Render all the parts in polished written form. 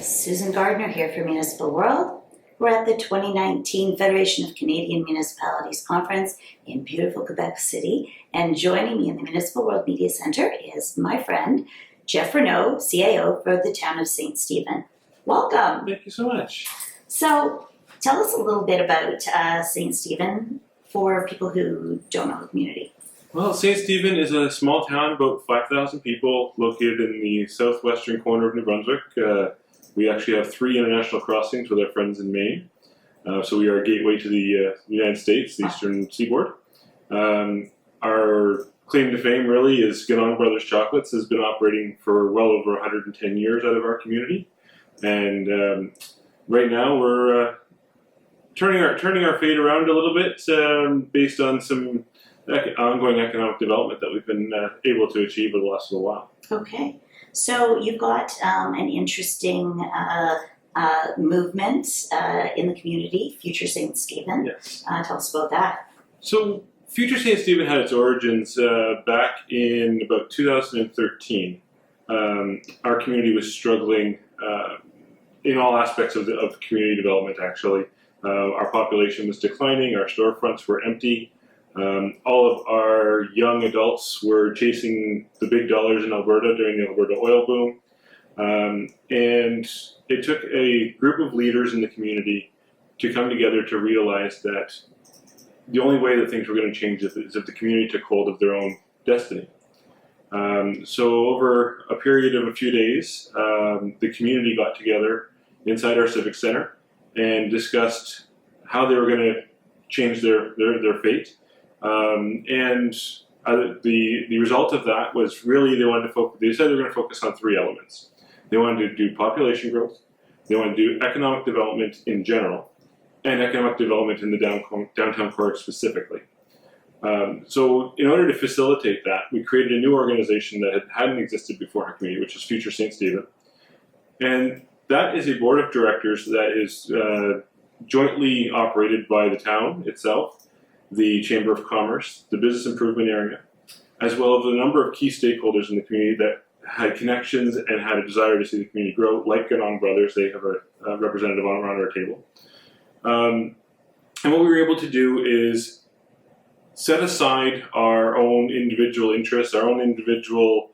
Susan Gardner here for Municipal World. We're at the 2019 Federation of Canadian Municipalities Conference in beautiful Quebec City, and joining me in the Municipal World Media Center is my friend, Jeff Renaud, CAO for the town of St. Stephen. Welcome. Thank you so much. So, tell us a little bit about St. Stephen for people who don't know the community. Well, St. Stephen is a small town, about 5,000 people, located in the southwestern corner of New Brunswick. We actually have 3 international crossings with our friends in Maine. So we are a gateway to the United States, the eastern seaboard. Our claim to fame really is Renaud Brothers Chocolates has been operating for well over 110 years out of our community. And right now we're turning our fate around a little bit based on some ongoing economic development that we've been able to achieve over the last little while. Okay. So you've got an interesting movement in the community, Future St. Stephen. Yes. Tell us about that. So Future St. Stephen had its origins back in about 2013. Our community was struggling in all aspects of community development, actually. Our population was declining, our storefronts were empty. All of our young adults were chasing the big dollars in Alberta during the Alberta oil boom. And it took a group of leaders in the community to come together to realize that the only way that things were going to change is if the community took hold of their own destiny. So over a period of a few days, the community got together inside our civic center and discussed how they were going to change their fate. And the result of that was really they said they were going to focus on 3 elements. They wanted to do population growth, they wanted to do economic development in general, and economic development in the downtown core specifically. So in order to facilitate that, we created a new organization that hadn't existed before in our community, which is Future St. Stephen. And that is a board of directors that is jointly operated by the town itself, the Chamber of Commerce, the Business Improvement Area, as well as a number of key stakeholders in the community that had connections and had a desire to see the community grow, like Renaud Brothers. They have a representative around our table. And what we were able to do is set aside our own individual interests, our own individual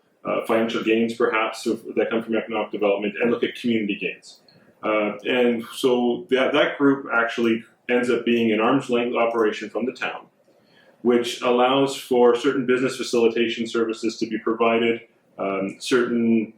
financial gains, perhaps, that come from economic development, and look at community gains. And so that group actually ends up being an arm's length operation from the town, which allows for certain business facilitation services to be provided, certain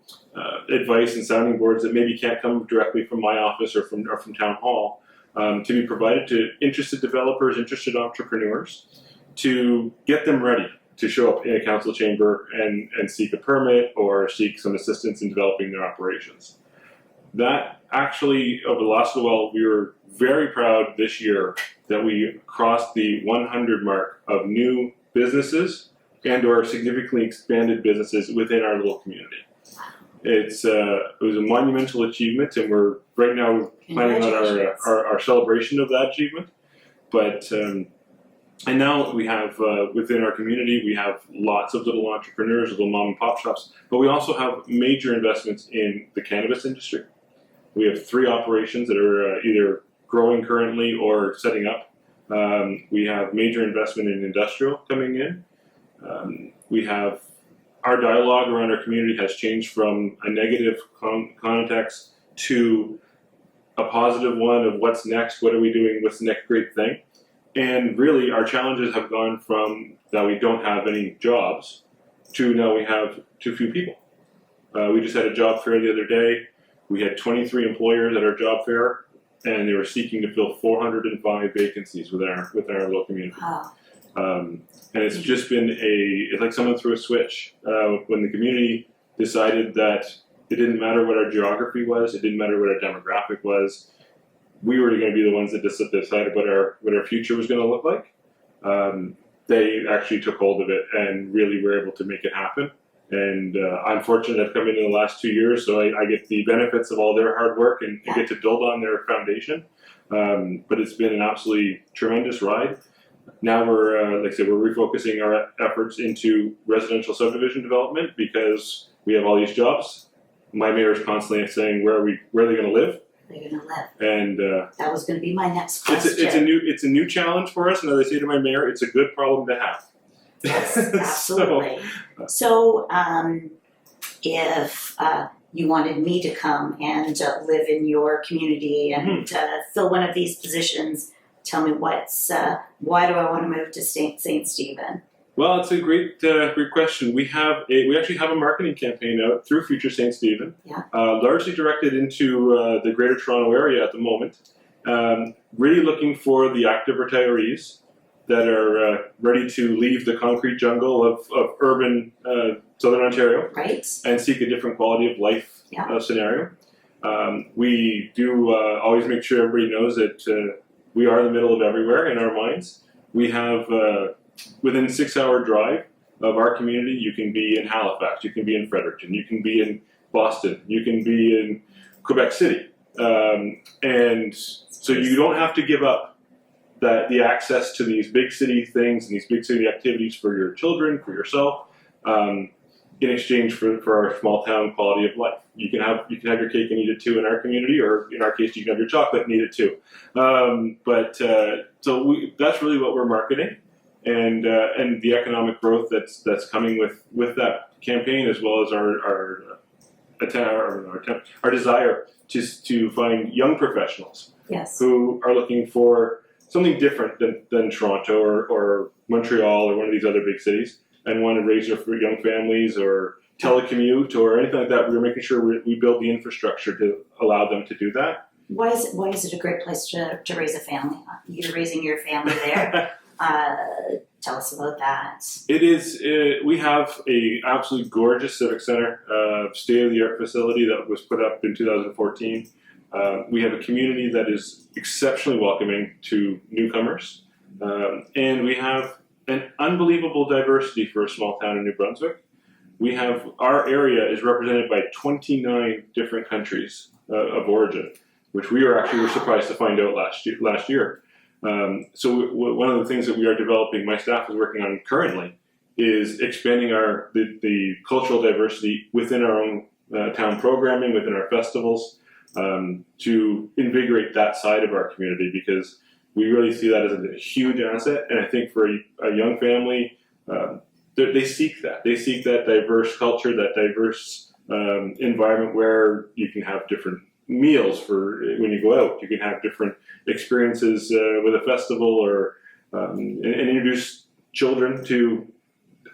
advice and sounding boards that maybe can't come directly from my office or from town hall, to be provided to interested developers, interested entrepreneurs, to get them ready to show up in a council chamber and seek a permit or seek some assistance in developing their operations. That actually, over the last little while, we were very proud this year that we crossed the 100 mark of new businesses and or significantly expanded businesses within our little community. It was a monumental achievement, and we're right now planning on our celebration of that achievement. But and now we have within our community, we have lots of little entrepreneurs, little mom and pop shops, but we also have major investments in the cannabis industry. We have 3 operations that are either growing currently or setting up. We have major investment in industrial coming in. We have our dialogue around our community has changed from a negative context to a positive one of what's next, what are we doing, what's the next great thing. And really our challenges have gone from that we don't have any jobs to now we have too few people. We just had a job fair the other day. We had 23 employers at our job fair, and they were seeking to fill 405 vacancies within our little community. Wow. And it's just been it's like someone threw a switch. When the community decided that it didn't matter what our geography was, it didn't matter what our demographic was, we were going to be the ones that decided what our future was going to look like. They actually took hold of it and really were able to make it happen. And I'm fortunate I've come in the last 2 years, so I get the benefits of all their hard work and get to build on their foundation. But it's been an absolutely tremendous ride. Now we're, like I said, we're refocusing our efforts into residential subdivision development because we have all these jobs. My mayor is constantly saying, where are they going to live? They're going to live. And that was going to be my next question. It's a new challenge for us, and as I say to my mayor, it's a good problem to have. Yes, absolutely. So, if you wanted me to come and live in your community and fill one of these positions, tell me why do I want to move to St. Stephen? Well, it's a great question. We actually have a marketing campaign out through Future St. Stephen, largely directed into the Greater Toronto area at the moment. Really looking for the active retirees that are ready to leave the concrete jungle of urban Southern Ontario, right, and seek a different quality of life scenario. We do always make sure everybody knows that we are in the middle of everywhere in our minds. We have within a 6-hour drive of our community, you can be in Halifax, you can be in Fredericton, you can be in Boston, you can be in Quebec City. And so you don't have to give up the access to these big city things and these big city activities for your children, for yourself, in exchange for our small town quality of life. You can have your cake and eat it too in our community, or in our case, you can have your chocolate and eat it too. So that's really what we're marketing. And the economic growth that's coming with that campaign, as well as our desire to find young professionals who are looking for something different than Toronto or Montreal or one of these other big cities, and want to raise their young families or telecommute or anything like that. We're making sure we build the infrastructure to allow them to do that. Why is it a great place to raise a family? You're raising your family there. Tell us about that. It is. We have a absolutely gorgeous civic center, state-of-the-art facility that was put up in 2014. We have a community that is exceptionally welcoming to newcomers, and we have an unbelievable diversity for a small town in New Brunswick. Our area is represented by 29 different countries of origin, which we were surprised to find out last year. So one of the things that we are developing, my staff is working on currently, is expanding the cultural diversity within our own town programming, within our festivals, to invigorate that side of our community, because we really see that as a huge asset. And I think for a young family, they seek that. They seek that diverse culture, that diverse environment where you can have different meals for when you go out. You can have different experiences with a festival, or and introduce children to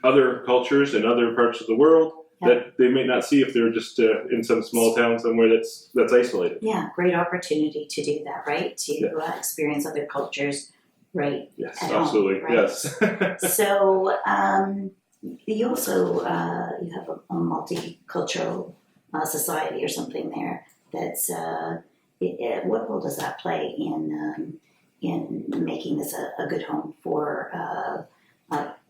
other cultures and other parts of the world that they may not see if they're just in some small town somewhere that's isolated. Yeah, great opportunity to do that, right? To experience other cultures, right? Yes, at absolutely. Home, right? Yes. So you also you have a multicultural society or something there. That's what role does that play in making this a good home for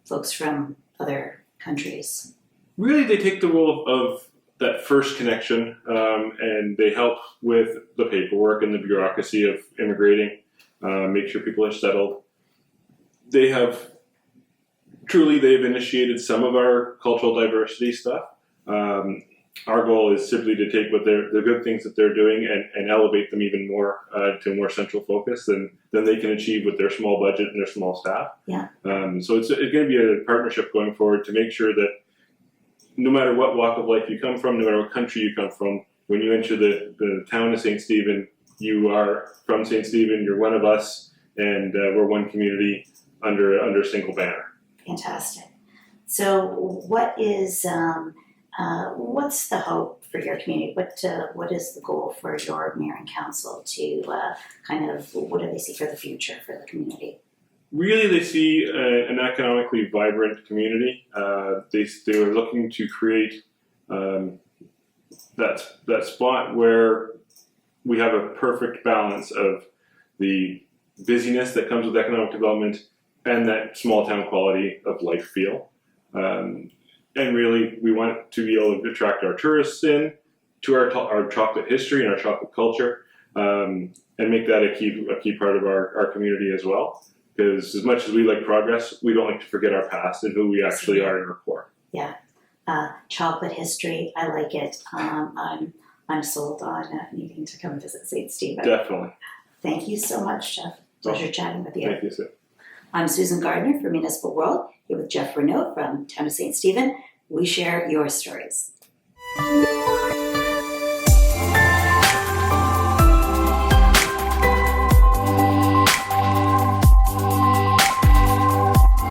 folks from other countries? Really, they take the role of that first connection, and they help with the paperwork and the bureaucracy of immigrating, make sure people are settled. They've initiated some of our cultural diversity stuff. Our goal is simply to take the good things that they're doing and elevate them even more to a more central focus than they can achieve with their small budget and their small staff. Yeah. So it's going to be a partnership going forward to make sure that no matter what walk of life you come from, no matter what country you come from, when you enter the town of St. Stephen, you are from St. Stephen, you're one of us, and we're one community under a single banner. Fantastic. So what is what's the hope for your community? What is the goal for your mayor and council to what do they see for the future for the community? Really, they see an economically vibrant community. They are looking to create that spot where we have a perfect balance of the busyness that comes with economic development and that small town quality of life feel. And really, we want to be able to attract our tourists in to our chocolate history and our chocolate culture, and make that a key part of our community as well. Because as much as we like progress, we don't like to forget our past and who we actually are in our core. Chocolate history, I like it. I'm sold on needing to come visit St. Stephen. Definitely. Thank you so much, Jeff. Pleasure chatting with you. Thank you, Sue. I'm Susan Gardner for Municipal World, here with Jeff Renaud from Town of St. Stephen. We share your stories.